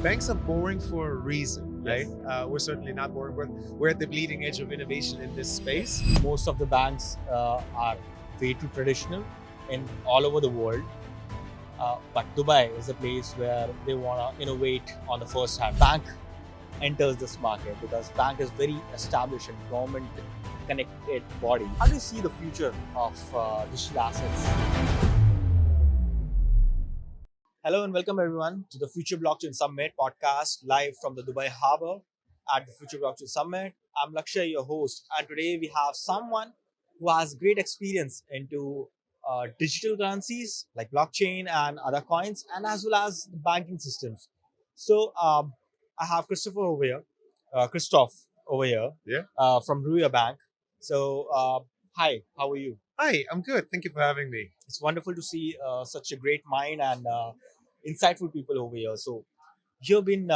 Banks are boring for a reason, right? Yes. We're certainly not boring, but we're at the bleeding edge of innovation in this space. Most of the banks are way too traditional in all over the world. But Dubai is a place where they want to innovate on the first hand. Bank enters this market because bank is very established and government connected body. How do you see the future of digital assets? Hello and welcome everyone to the Future Blockchain Summit podcast live from the Dubai Harbor at the Future Blockchain Summit. I'm Lakshay, your host, and today we have someone who has great experience into digital currencies like blockchain and other coins, and as well as the banking systems. So I have Christoph over here Yeah. from RUYA Bank. So hi, how are you? Hi, I'm good. Thank you for having me. It's wonderful to see such a great mind and insightful people over here. So you've been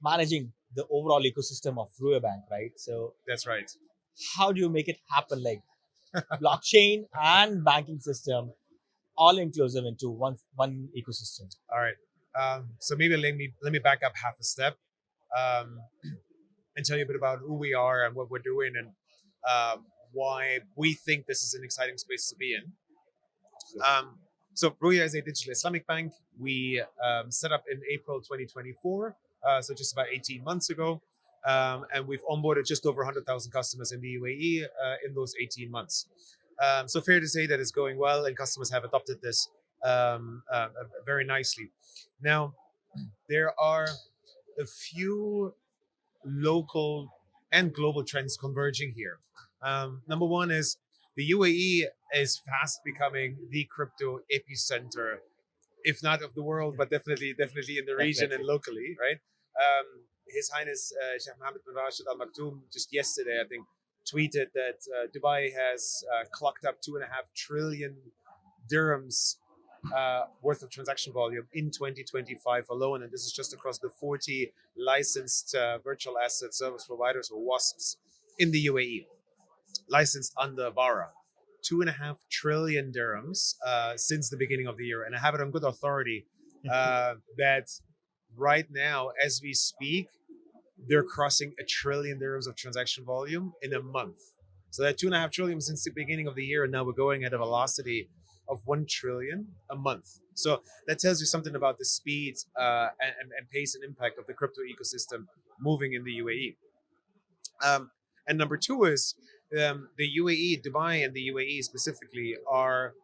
managing the overall ecosystem of RUYA Bank, right? So That's right. how do you make it happen, like blockchain and banking system all inclusive into one ecosystem? All right. So maybe let me back up half a step and tell you a bit about who we are and what we're doing and why we think this is an exciting space to be in. So RUYA is a digital Islamic bank. We set up in April 2024, so just about 18 months ago. And we've onboarded just over 100,000 customers in the UAE in those 18 months. So fair to say that it's going well and customers have adopted this very nicely. Now, there are a few local and global trends converging here. Number one is the UAE is fast becoming the crypto epicenter, if not of the world, but definitely in the region and locally, right? His Highness Sheikh Mohammed bin Rashid Al Maktoum just yesterday, I think, tweeted that Dubai has clocked up 2.5 trillion dirhams worth of transaction volume in 2025 alone, and this is just across the 40 licensed virtual asset service providers or WASPs in the UAE, licensed under VARA. 2.5 trillion dirhams since the beginning of the year, and I have it on good authority that right now, as we speak, they're crossing 1 trillion dirhams of transaction volume in a month. So that 2.5 trillion since the beginning of the year, and now we're going at a velocity of 1 trillion a month. So that tells you something about the speed and pace and impact of the crypto ecosystem moving in the UAE. And number two is the UAE, Dubai and the UAE specifically are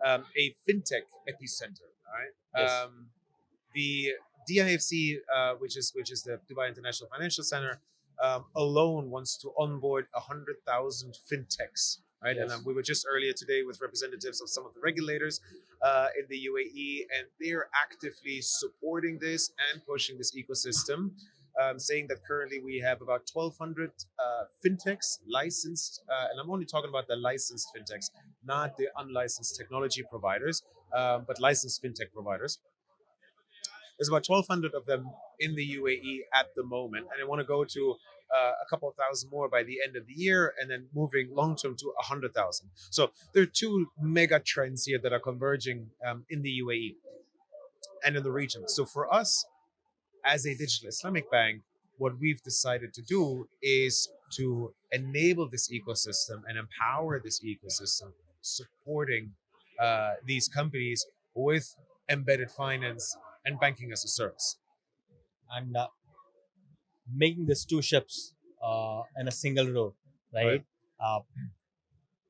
a fintech epicenter. Right? Yes. The DIFC, which is the Dubai International Financial Center, alone wants to onboard 100,000 fintechs. Right, Yes. and we were just earlier today with representatives of some of the regulators in the UAE, and they're actively supporting this and pushing this ecosystem, saying that currently we have about 1,200 fintechs licensed, and I'm only talking about the licensed fintechs, not the unlicensed technology providers, but licensed fintech providers. There's about 1,200 of them in the UAE at the moment, and I want to go to a couple of thousand more by the end of the year, and then moving long term to 100,000. So there are two mega trends here that are converging in the UAE and in the region. So for us, as a digital Islamic bank, what we've decided to do is to enable this ecosystem and empower this ecosystem, supporting these companies with embedded finance and banking as a service. And making these two ships in a single row, right? Right.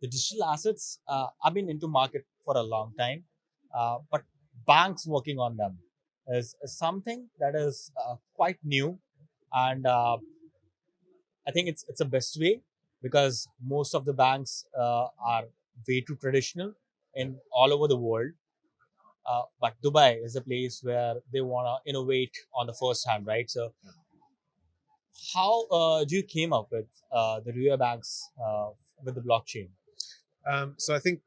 The digital assets, I've been into market for a long time, but banks working on them is something that is quite new, and I think it's the best way because most of the banks are way too traditional in all over the world. But Dubai is a place where they want to innovate on the first hand, right? So how do you came up with the RUYA banks with the blockchain? So I think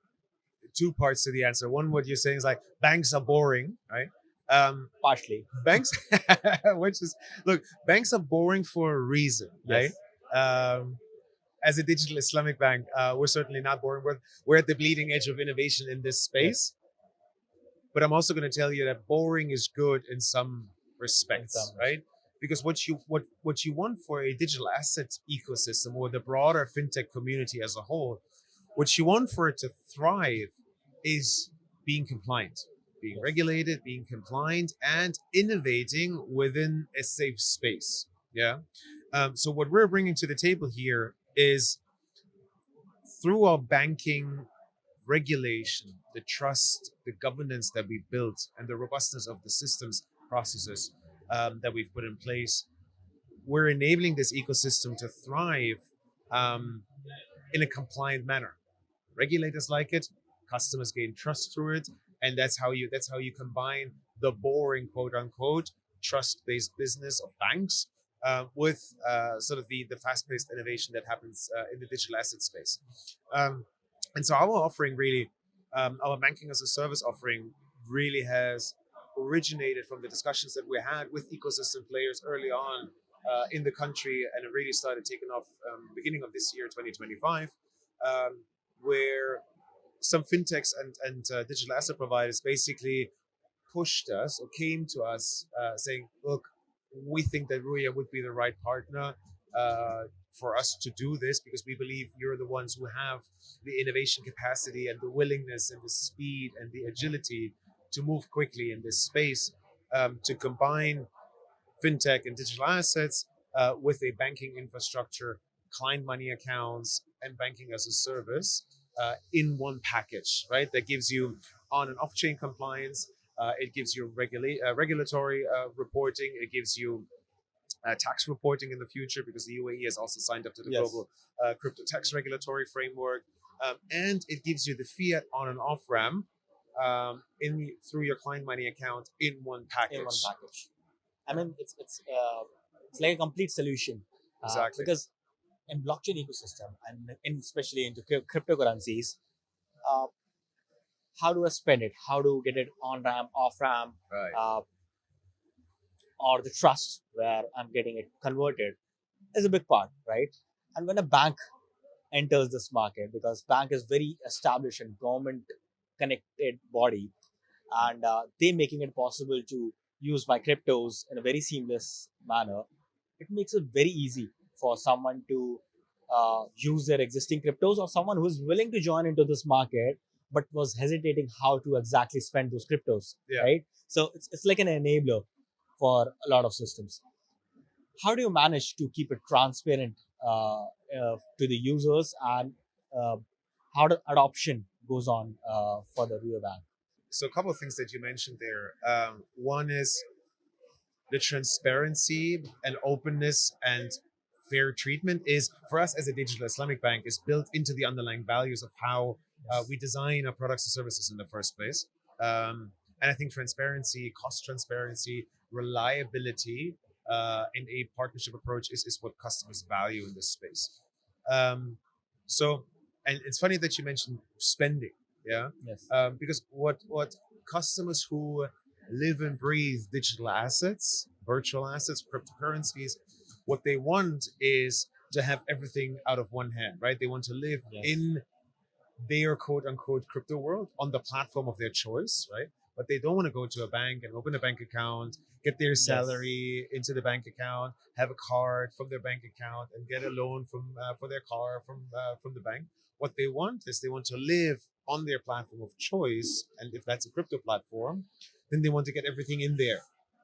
two parts to the answer. One, what you're saying is like banks are boring, right? Partially. Banks, which is look, banks are boring for a reason, right? As a digital Islamic bank, we're certainly not boring. We're at the bleeding edge of innovation in this space. But I'm also going to tell you that boring is good in some respects, terms. right? Because what you want for a digital asset ecosystem or the broader fintech community as a whole, what you want for it to thrive is being compliant, being regulated, being compliant, and innovating within a safe space. Yeah. So what we're bringing to the table here is through our banking regulation, the trust, the governance that we built, and the robustness of the systems processes that we've put in place, we're enabling this ecosystem to thrive um, in a compliant manner. Regulators like it, customers gain trust through it, and that's how you combine the boring quote unquote trust-based business of banks with sort of the fast-paced innovation that happens in the digital asset space. Um, and so our offering really, our banking as a service offering really has originated from the discussions that we had with ecosystem players early on in the country, and it really started taking off beginning of this year, 2025, where some fintechs and digital asset providers basically pushed us or came to us saying, look, we think that RUYA would be the right partner for us to do this because we believe you're the ones who have the innovation capacity and the willingness and the speed and the agility to move quickly in this space, to combine fintech and digital assets with a banking infrastructure, client money accounts, and banking as a service in one package, right? That gives you on and off chain compliance. It gives you regulatory reporting. It gives you tax reporting in the future because the UAE has also signed up to the global crypto tax regulatory framework. And it gives you the fiat on and off ramp through your client money account in one package. In one package. I mean, it's like a complete solution. Exactly. Because in blockchain ecosystem and especially into cryptocurrencies, uh, how do I spend it? How do I get it on ramp, off ramp, Right. or the trust where I'm getting it converted is a big part, right? And when a bank enters this market, because bank is very established and government connected body, and they making it possible to use my cryptos in a very seamless manner, it makes it very easy for someone to use their existing cryptos, or someone who's willing to join into this market but was hesitating how to exactly spend those cryptos, Yeah. right? So it's like an enabler for a lot of systems. How do you manage to keep it transparent to the users, and uh, how the adoption goes on for the RUYA Bank? So a couple of things that you mentioned there. One is the transparency and openness and fair treatment is for us as a digital Islamic bank is built into the underlying values of how we design our products and services in the first place. And I think transparency, cost transparency, reliability, and a partnership approach is what customers value in this space. Um, so, and it's funny that you mentioned spending, yeah, Yes. because what customers who live and breathe digital assets, virtual assets, cryptocurrencies, what they want is to have everything out of one hand, right? They want to live Yes. in their quote unquote crypto world on the platform of their choice, right? But they don't want to go to a bank and open a bank account, get their salary into the bank account, have a card from their bank account, and get a loan for their car from the bank. What they want is they want to live on their platform of choice, and if that's a crypto platform, then they want to get everything in there.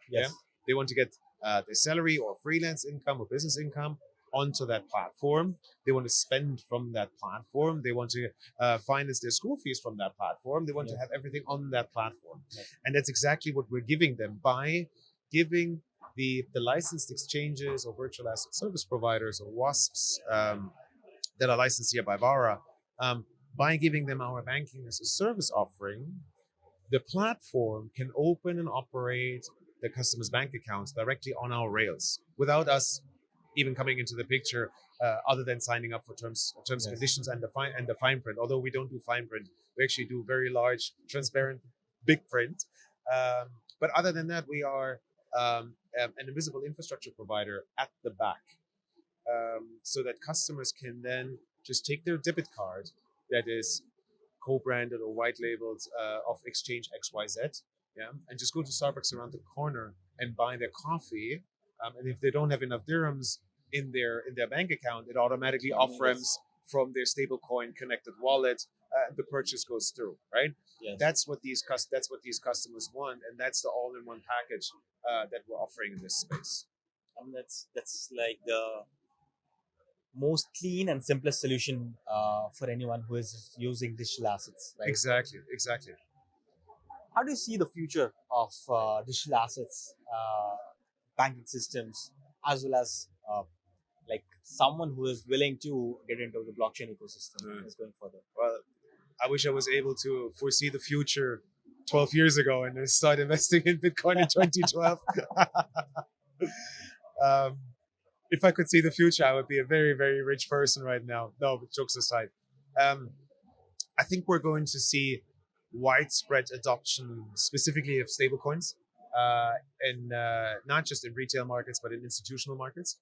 Yes. Yeah, they want to get their salary or freelance income or business income onto that platform. They want to spend from that platform. They want to finance their school fees from that platform. They want to have everything on that platform. And that's exactly what we're giving them by giving the licensed exchanges or virtual asset service providers or WASPs that are licensed here by VARA, by giving them our banking as a service offering. The platform can open and operate the customer's bank accounts directly on our rails without us even coming into the picture, other than signing up for terms, conditions, and the fine print. Although we don't do fine print, we actually do very large, transparent, big print. But other than that, we are an invisible infrastructure provider at the back, so that customers can then just take their debit card that is co-branded or white labeled of exchange XYZ, yeah, and just go to Starbucks around the corner and buy their coffee, and if they don't have enough dirhams in their bank account, it automatically off-ramps from their stablecoin connected wallet. The purchase goes through, right? Yes. That's what these customers want, and that's the all-in-one package that we're offering in this space. I mean, that's like the most clean and simplest solution for anyone who is using digital assets, right? Exactly. How do you see the future of digital assets, banking systems, as well as like someone who is willing to get into the blockchain ecosystem is going further? Well, I wish I was able to foresee the future 12 years ago and start investing in Bitcoin in 2012. If I could see the future, I would be a very, very rich person right now. No, but jokes aside. I think we're going to see widespread adoption, specifically of stablecoins, and not just in retail markets, but in institutional markets.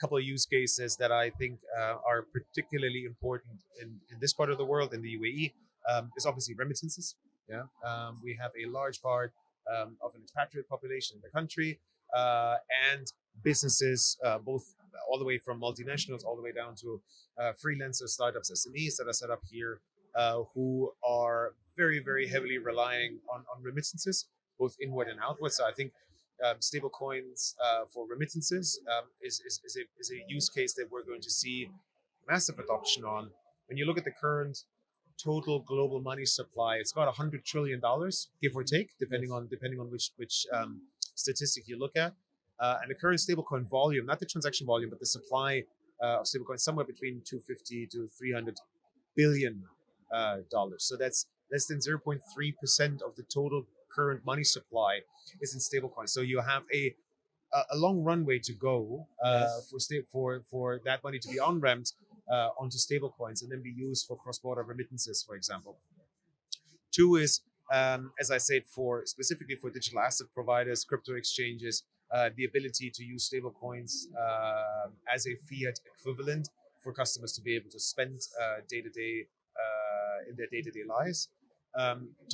Couple of use cases that I think are particularly important in this part of the world, in the UAE, is obviously remittances. Yeah, we have a large part of an expatriate population in the country, and businesses, both all the way from multinationals all the way down to freelancers, startups, SMEs that are set up here, who are very, very heavily relying on remittances, both inward and outward. So I think stable coins for remittances is a use case that we're going to see massive adoption on. When you look at the current total global money supply, it's about $100 trillion, give or take, depending on which statistic you look at. And the current stablecoin volume, not the transaction volume, but the supply of stablecoins, somewhere between 250 to 300 billion dollars. So that's less than 0.3% of the total current money supply is in stablecoins. So you have a long runway to go for that money to be on-ramped onto stablecoins and then be used for cross-border remittances, for example. Two is, as I said, specifically for digital asset providers, crypto exchanges, the ability to use stablecoins as a fiat equivalent for customers to be able to spend day-to-day in their day-to-day lives.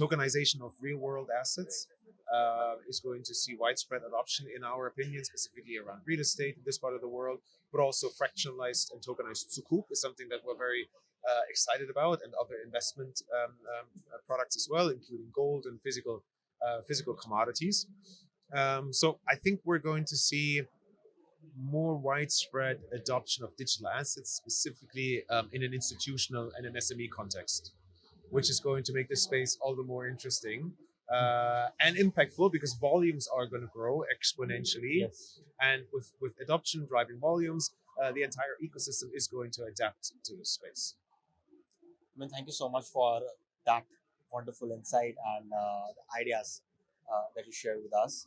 Tokenization of real-world assets is going to see widespread adoption, in our opinion, specifically around real estate in this part of the world, but also fractionalized and tokenized sukuk is something that we're very excited about, and other investment products as well, including gold and physical commodities. So I think we're going to see more widespread adoption of digital assets, specifically in an institutional and an SME context, which is going to make this space all the more interesting and impactful, because volumes are going to grow exponentially. Yes. And with adoption driving volumes, the entire ecosystem is going to adapt to this space. I mean, thank you so much for that wonderful insight and the ideas that you shared with us.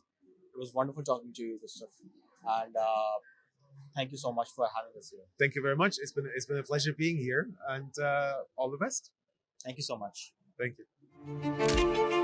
It was wonderful talking to you, Christoph, and thank you so much for having us here. Thank you very much. It's been a pleasure being here, and all the best. Thank you so much. Thank you.